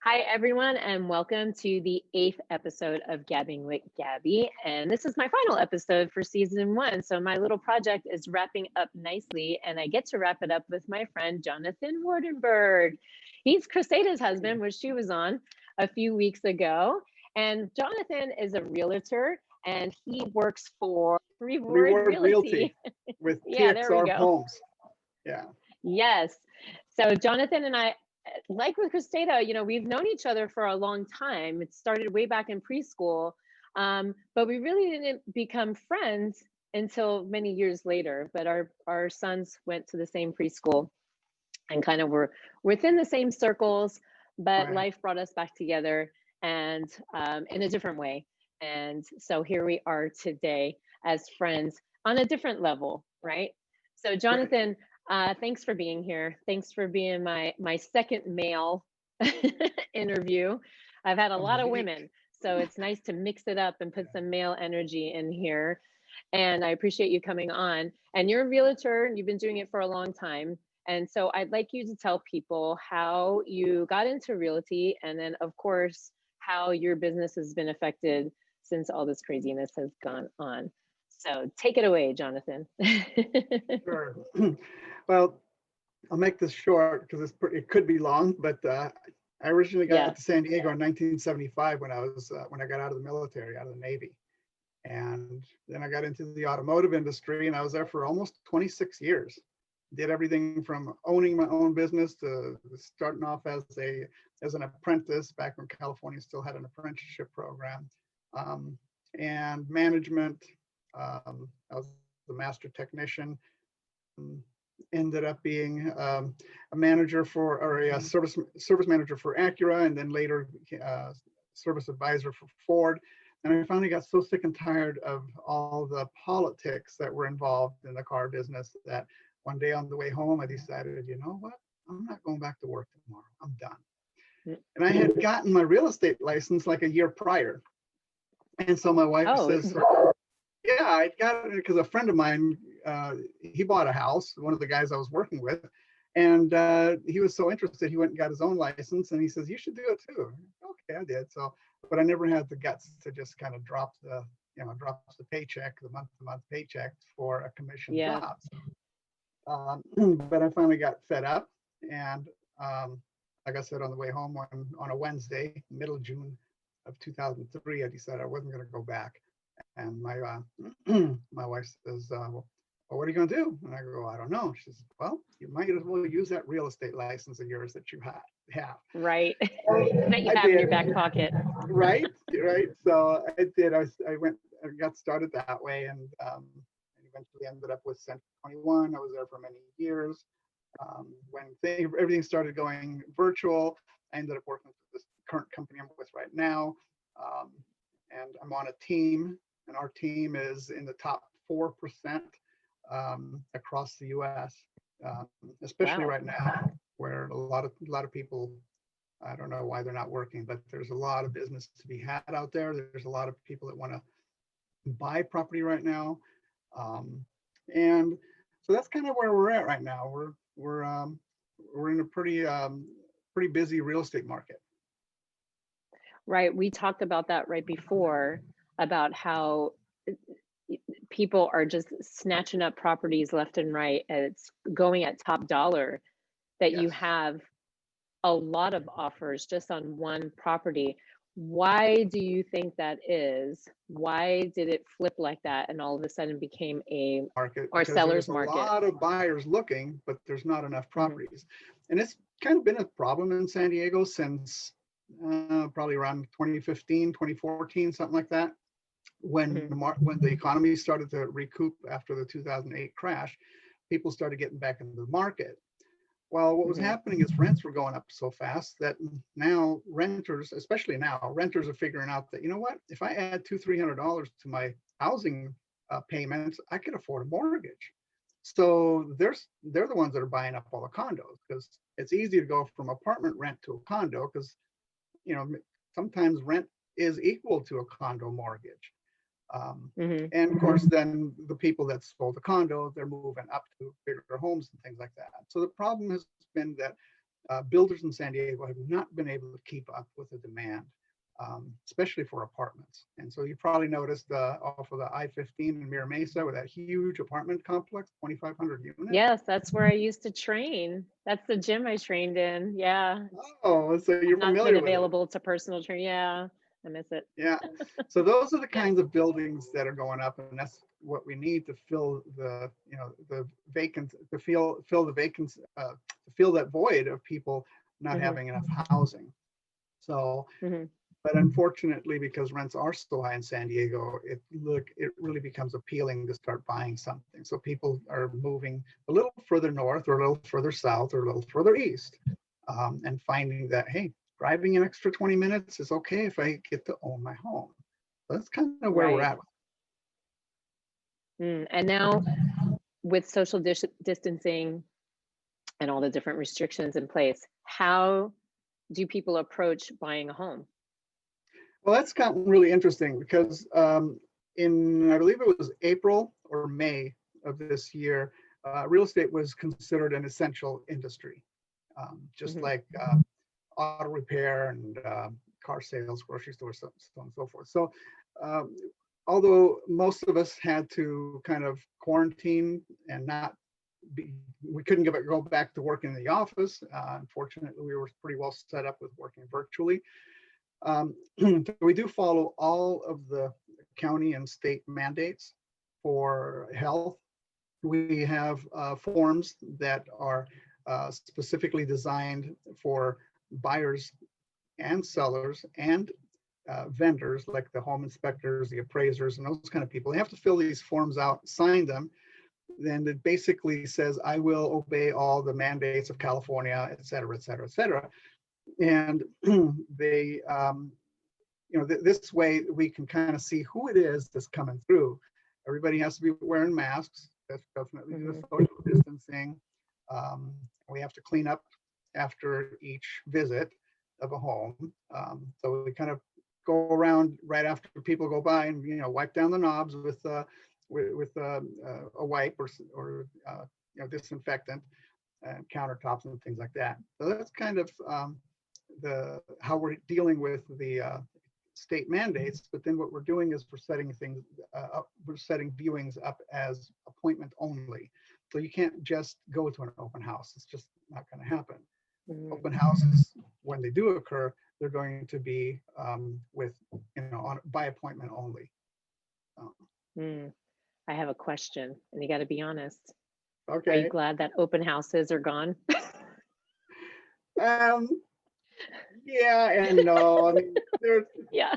Hi, everyone, and welcome to the 8th episode of Gabbing with Gabby. And this is my final episode for season 1. So my little project is wrapping up nicely, and I get to wrap it up with my friend, Jonathan Werdenberg. He's Crusade's husband, which she was on a few weeks ago. And Jonathan is a realtor, and he works for Reward Reward Realty. Realty with Yeah, there we TXR go. Homes. Yeah. Yes. So Jonathan and I, like with Christada, we've known each other for a long time. It started way back in preschool, but we really didn't become friends until many years later. But our sons went to the same preschool and kind of were within the same circles, but Right. life brought us back together and in a different way. And so here we are today as friends on a different level, right? So Jonathan, thanks for being here. Thanks for being my second male interview. I've had a lot of women, so it's nice to mix it up and put some male energy in here. And I appreciate you coming on. And you're a realtor, and you've been doing it for a long time. And so I'd like you to tell people how you got into realty, and then, of course, how your business has been affected since all this craziness has gone on. So take it away, Jonathan. Sure. Well, I'll make this short because it could be long, but I originally got to San Diego in 1975 when I got out of the military, out of the Navy. And then I got into the automotive industry, and I was there for almost 26 years. Did everything from owning my own business to starting off as an apprentice back when California still had an apprenticeship program, and management. I was the master technician. Ended up being a manager or a service manager for Acura, and then later service advisor for Ford. And I finally got so sick and tired of all the politics that were involved in the car business that one day on the way home, I decided, you know what? I'm not going back to work tomorrow. I'm done. And I had gotten my real estate license like a year prior. And so my wife says, yeah, I got it because a friend of mine, he bought a house, one of the guys I was working with, and he was so interested, he went and got his own license, and he says, you should do it too. Okay, I did. So, but I never had the guts to just kind of drop the paycheck, the month-to-month paycheck for a commission job. But I finally got fed up, and like I said, on the way home on a Wednesday, middle of June of 2003, I decided I wasn't going to go back. And my my wife says, well, what are you going to do? And I go, I don't know. She says, well, you might as well use that real estate license of yours that you have. Right. That you have in your back pocket. Right. So I did. I got started that way, and eventually ended up with Central 21. I was there for many years. When everything started going virtual, I ended up working for this current company I'm with right now. And I'm on a team, and our team is in the top 4% across the U.S., especially right now, where a lot of people, I don't know why they're not working, but there's a lot of business to be had out there. There's a lot of people that want to buy property right now, and so that's kind of where we're at right now. We're in a pretty busy real estate market. Right. We talked about that right before, about how people are just snatching up properties left and right. And it's going at top dollar, that you have a lot of offers just on one property. Why do you think that is? Why did it flip like that and all of a sudden became a market or seller's market? There's a lot of buyers looking, but there's not enough properties. And it's kind of been a problem in San Diego since probably around 2015, 2014, something like that, when the economy started to recoup after the 2008 crash. People started getting back into the market. Well, what was happening is rents were going up so fast that now renters, especially now, renters are figuring out that, you know what, if I add $200-300 to my housing payments, I could afford a mortgage. So they're the ones that are buying up all the condos, because it's easy to go from apartment rent to a condo, because sometimes rent is equal to a condo mortgage. And of course, then the people that sold the condo, they're moving up to bigger homes and things like that. So the problem has been that builders in San Diego have not been able to keep up with the demand, especially for apartments. And so you probably noticed off of the I-15 in Mira Mesa with that huge apartment complex, 2,500 units. Yes, that's where I used to train. That's the gym I trained in. Yeah. Oh, so you're Not familiar been with it. available to personal train. Yeah, I miss it. Yeah. So those are the kinds of buildings that are going up, and that's what we need to fill the, the vacant, to fill the vacancy, to fill that void of people not having enough housing. So, but unfortunately, because rents are so high in San Diego, it really becomes appealing to start buying something. So people are moving a little further north, or a little further south, or a little further east, and finding that, hey, driving an extra 20 minutes is okay if I get to own my home. So that's kind of where we're at. And now with social distancing and all the different restrictions in place, how do people approach buying a home? Well, that's gotten really interesting because in, I believe it was April or May of this year, real estate was considered an essential industry, just like auto repair and car sales, grocery stores, so on and so forth. So although most of us had to kind of quarantine and we couldn't go back to working in the office. Unfortunately, we were pretty well set up with working virtually. We do follow all of the county and state mandates for health. We have forms that are specifically designed for buyers and sellers and vendors, like the home inspectors, the appraisers, and those kind of people. They have to fill these forms out, sign them. Then it basically says, I will obey all the mandates of California, et cetera, et cetera, et cetera. And they, this way we can kind of see who it is that's coming through. Everybody has to be wearing masks. That's definitely the social distancing. We have to clean up after each visit of a home. So we kind of go around right after people go by and wipe down the knobs with a wipe or disinfectant and countertops and things like that. So that's kind of how we're dealing with the state mandates. But then what we're doing is we're setting things up. We're setting viewings up as appointment only. So you can't just go to an open house. It's just not going to happen. Open houses, when they do occur, they're going to be by appointment only. I have a question, and you got to be honest. Okay. Are you glad that open houses are gone? Yeah and no. I mean, yeah.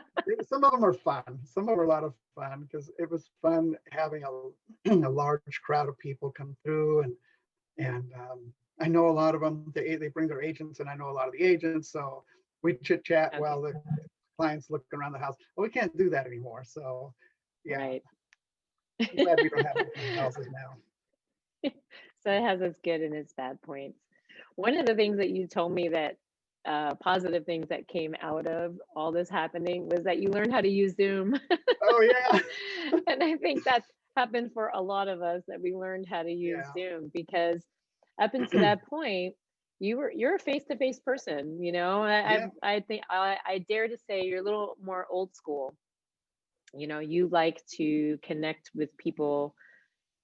Some of them are fun. Some of them are a lot of fun because it was fun having a large crowd of people come through, and I know a lot of them. They bring their agents, and I know a lot of the agents. So we chit chat while the clients look around the house. Well, we can't do that anymore. So yeah, right. I'm glad we don't have open houses now. So it has its good and its bad points. One of the things that you told me that positive things that came out of all this happening was that you learned how to use Zoom. Oh yeah. And I think that's happened for a lot of us, that we learned how to use Zoom, because up until that point, you're a face-to-face person. I think I dare to say you're a little more old school. You like to connect with people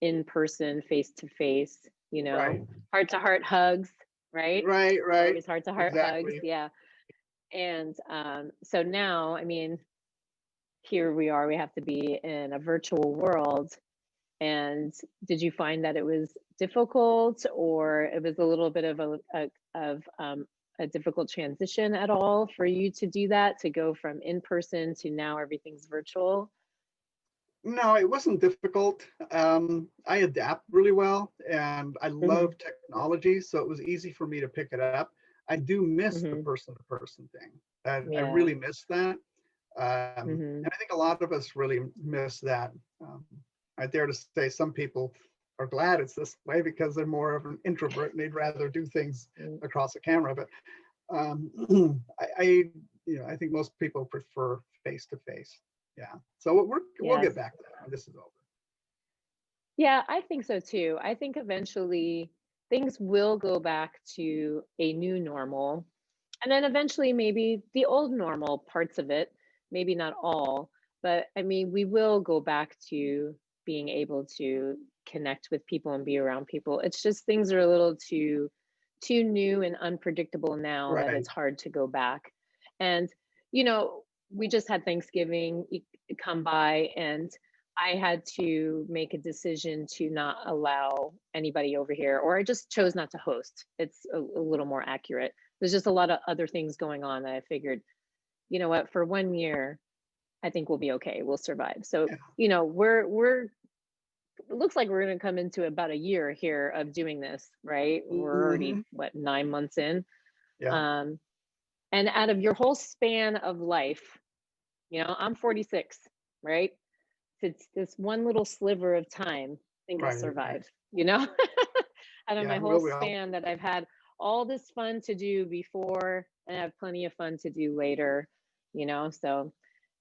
in person, face to face, heart to heart hugs, right? Right. Always heart to heart hugs. Yeah. And so now, I mean, here we are, we have to be in a virtual world. And did you find that it was difficult, or it was a little bit of a difficult transition at all for you to do that, to go from in person to now everything's virtual? No, it wasn't difficult. I adapt really well, and I love technology, so it was easy for me to pick it up. I do miss the person-to-person thing. I really miss that. And I think a lot of us really miss that. I dare to say some people are glad it's this way because they're more of an introvert and they'd rather do things across a camera. But I think most people prefer face-to-face. Yeah. So we'll get back to that when this is over. Yeah, I think so too. I think eventually things will go back to a new normal. And then eventually maybe the old normal parts of it, maybe not all, but I mean, we will go back to being able to connect with people and be around people. It's just things are a little too new and unpredictable now that Right. it's hard to go back. And, you know, we just had Thanksgiving come by, and I had to make a decision to not allow anybody over here, or I just chose not to host. It's a little more accurate. There's just a lot of other things going on that I figured, you know what, for 1 year, I think we'll be okay. We'll survive. So, Yeah. you know, it looks like we're going to come into about a year here of doing this, right? We're already, what, 9 months in? Yeah. Um, and out of your whole span of life, you know, I'm 46, right? It's this one little sliver of time, I think I'll Right. Right. survive, you know? Out of Yeah. my whole Well, well. span that I've had all this fun to do before, and I have plenty of fun to do later, you know? So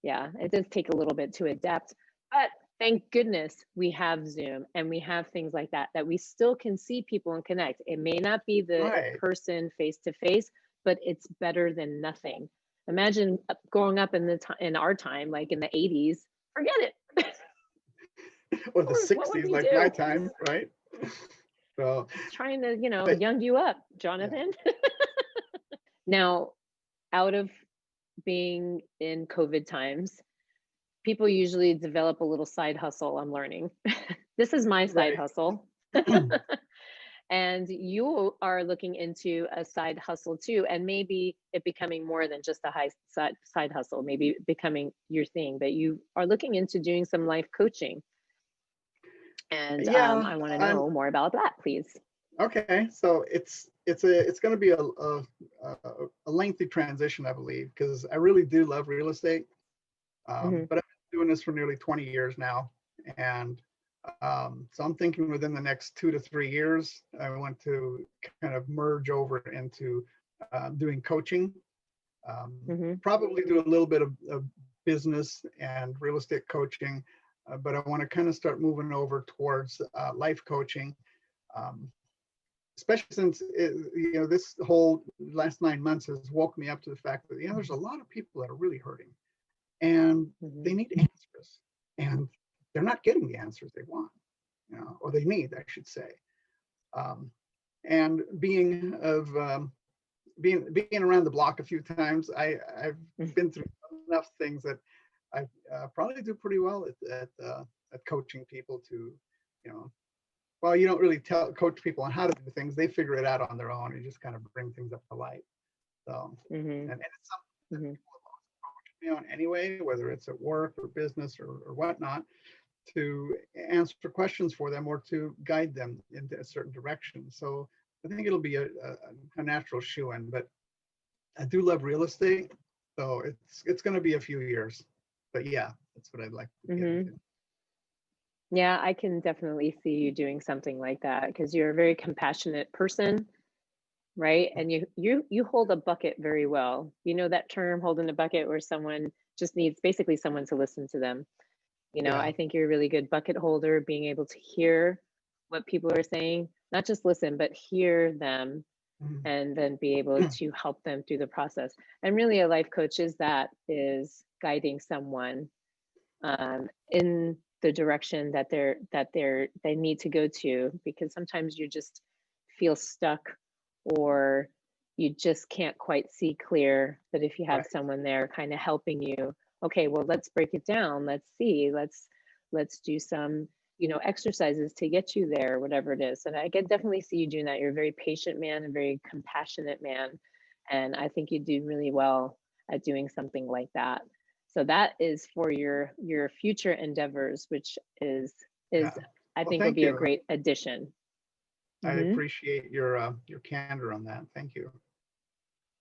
yeah, it does take a little bit to adapt, but thank goodness we have Zoom and we have things like that, that we still can see people and connect. It may not be the Right. person face to face, but it's better than nothing. Imagine growing up in our time, like in the 80s, forget it. Or the What would 60s, we like my do? time, right? So, Trying to, you know, but young you up, yeah. Jonathan. Now, out of being in COVID times, people usually develop a little side hustle, I'm learning. This is my side Right. hustle. And you are looking into a side hustle too, and maybe it becoming more than just a high side hustle, maybe becoming your thing, but you are looking into doing some life coaching. And Yeah. I want to I'm know more about that, please. okay. So it's going to be a lengthy transition, I believe, because I really do love real estate. Mm-hmm. But I've been doing this for nearly 20 years now, and so I'm thinking within the next 2 to 3 years, I want to kind of merge over into doing coaching. Mm-hmm. Probably do a little bit of business and real estate coaching, but I want to kind of start moving over towards life coaching, um, especially since this whole last 9 months has woke me up to the fact that there's a lot of people that are really hurting, and Mm-hmm. they need answers, and they're not getting the answers they want, or they need, I should say. And being around the block a few times, I've been through enough things that I probably do pretty well at coaching people to, well, you don't really coach people on how to do things. They figure it out on their own. You just kind of bring things up to light. So, Mm-hmm. and it's something that Mm-hmm. people have approached me on anyway, whether it's at work or business or whatnot, to answer questions for them or to guide them into a certain direction. So I think it'll be a natural shoe-in, but I do love real estate. So it's going to be a few years, but yeah, that's what I'd like to get Mm-hmm. into. Yeah, I can definitely see you doing something like that because you're a very compassionate person, right? And you hold a bucket very well. You know that term, holding a bucket, where someone just needs basically someone to listen to them. You know, Yeah. I think you're a really good bucket holder, being able to hear what people are saying, not just listen, but hear them, Mhm. and then be able to help them through the process. And really, a life coach is guiding someone in the direction that they need to go to, because sometimes you just feel stuck, or you just can't quite see clear. But if you have Right. someone there kind of helping you, okay, well, let's break it down, let's see, let's do some, you know, exercises to get you there, whatever it is. And I can definitely see you doing that. You're a very patient man, a very compassionate man, and I think you do really well at doing something like that. So that is for your future endeavors, which is Yeah. I Well, think will thank be a you. great addition. I Hmm. appreciate your candor on that. Thank you.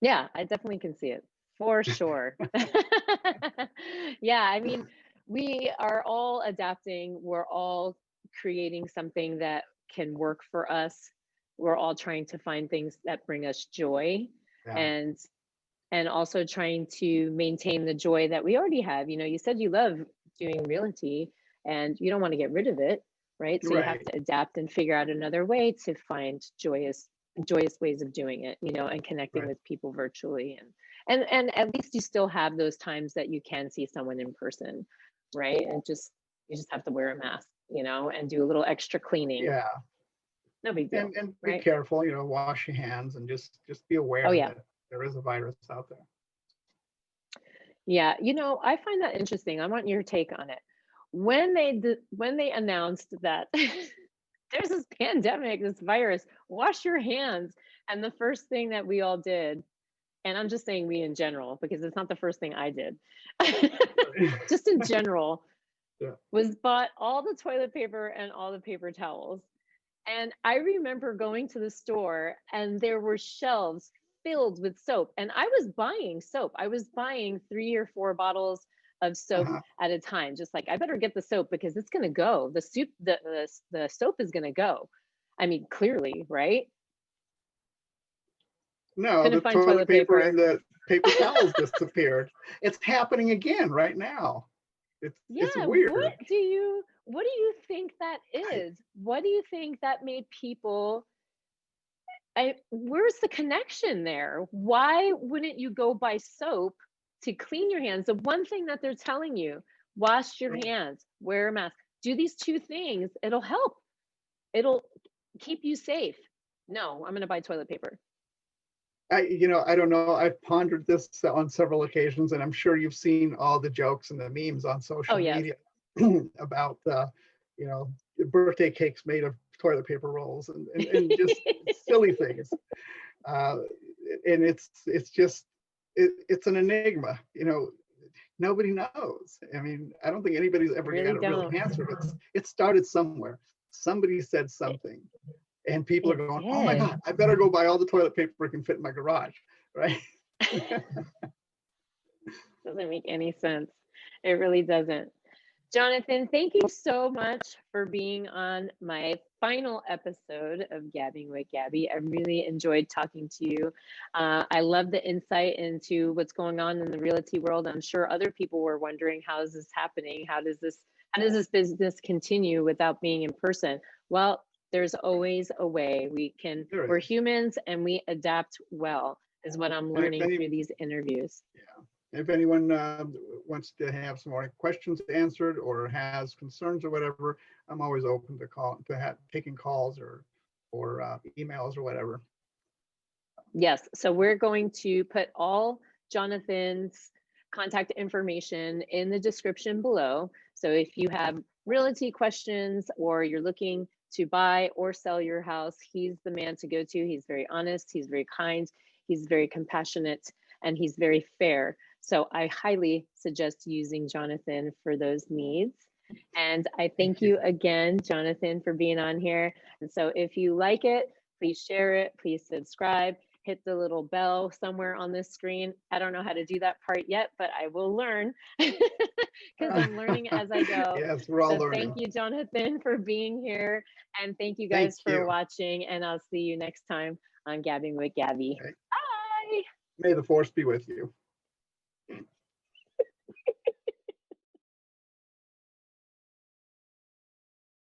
Yeah, I definitely can see it for sure. Yeah, I mean, we are all adapting. We're all creating something that can work for us. We're all trying to find things that bring us joy, Yeah. and also trying to maintain the joy that we already have. You know, you said you love doing realty and you don't want to get rid of it. right? So you have to adapt and figure out another way to find joyous ways of doing it, you know, and connecting with people virtually. And at least you still have those times that you can see someone in person, right? And you just have to wear a mask, you know, and do a little extra cleaning. Yeah. No big deal. And right? be careful, you know, wash your hands and just be aware that there is a virus out there. Yeah, you know, I find that interesting. I want your take on it. When they announced that there's this pandemic, this virus, wash your hands, and the first thing that we all did, and I'm just saying we in general because it's not the first thing I did, just in general, was bought all the toilet paper and all the paper towels. And I remember going to the store and there were shelves filled with soap. And I was buying soap. I was buying 3 or 4 bottles of soap at a time. Just like, I better get the soap because it's going to go. The soap is going to go. I mean, clearly, right? No, couldn't find toilet paper and the paper towels disappeared. It's happening again right now. It's weird. What do you think that is? What do you think that made people, where's the connection there? Why wouldn't you go buy soap to clean your hands? The one thing that they're telling you, wash your hands, wear a mask, do these 2 things, it'll help. It'll keep you safe. No, I'm going to buy toilet paper. You know, I don't know. I've pondered this on several occasions, and I'm sure you've seen all the jokes and the memes on social media about, you know, birthday cakes made of toilet paper rolls and just silly things. And it's just, it's an enigma. You know, nobody knows. I mean, I don't think anybody's ever got a real answer. It started somewhere. Somebody said something. And people are going, oh my God, I better go buy all the toilet paper I can fit in my garage, right? Doesn't make any sense. It really doesn't. Jonathan, thank you so much for being on my final episode of Gabbing with Gabby. I really enjoyed talking to you. I love the insight into what's going on in the realty world. I'm sure other people were wondering, how is this happening? How does this business continue without being in person? Well, there's always a way. We're humans and we adapt well, is what I'm learning through these interviews. Yeah. If anyone wants to have some more questions answered or has concerns or whatever, I'm always open to taking calls or emails or whatever. Yes. So we're going to put all Jonathan's contact information in the description below. So if you have realty questions or you're looking to buy or sell your house, he's the man to go to. He's very honest, he's very kind, he's very compassionate, and he's very fair. So I highly suggest using Jonathan for those needs. And I thank you again, Jonathan, for being on here. And so if you like it, please share it, please subscribe, hit the little bell somewhere on this screen. I don't know how to do that part yet, but I will learn because I'm learning as I go. Yes, we're all learning. Thank you, Jonathan, for being here. And thank you guys for watching. And I'll see you next time on Gabbing with Gabby. Okay. Bye. May the force be with you.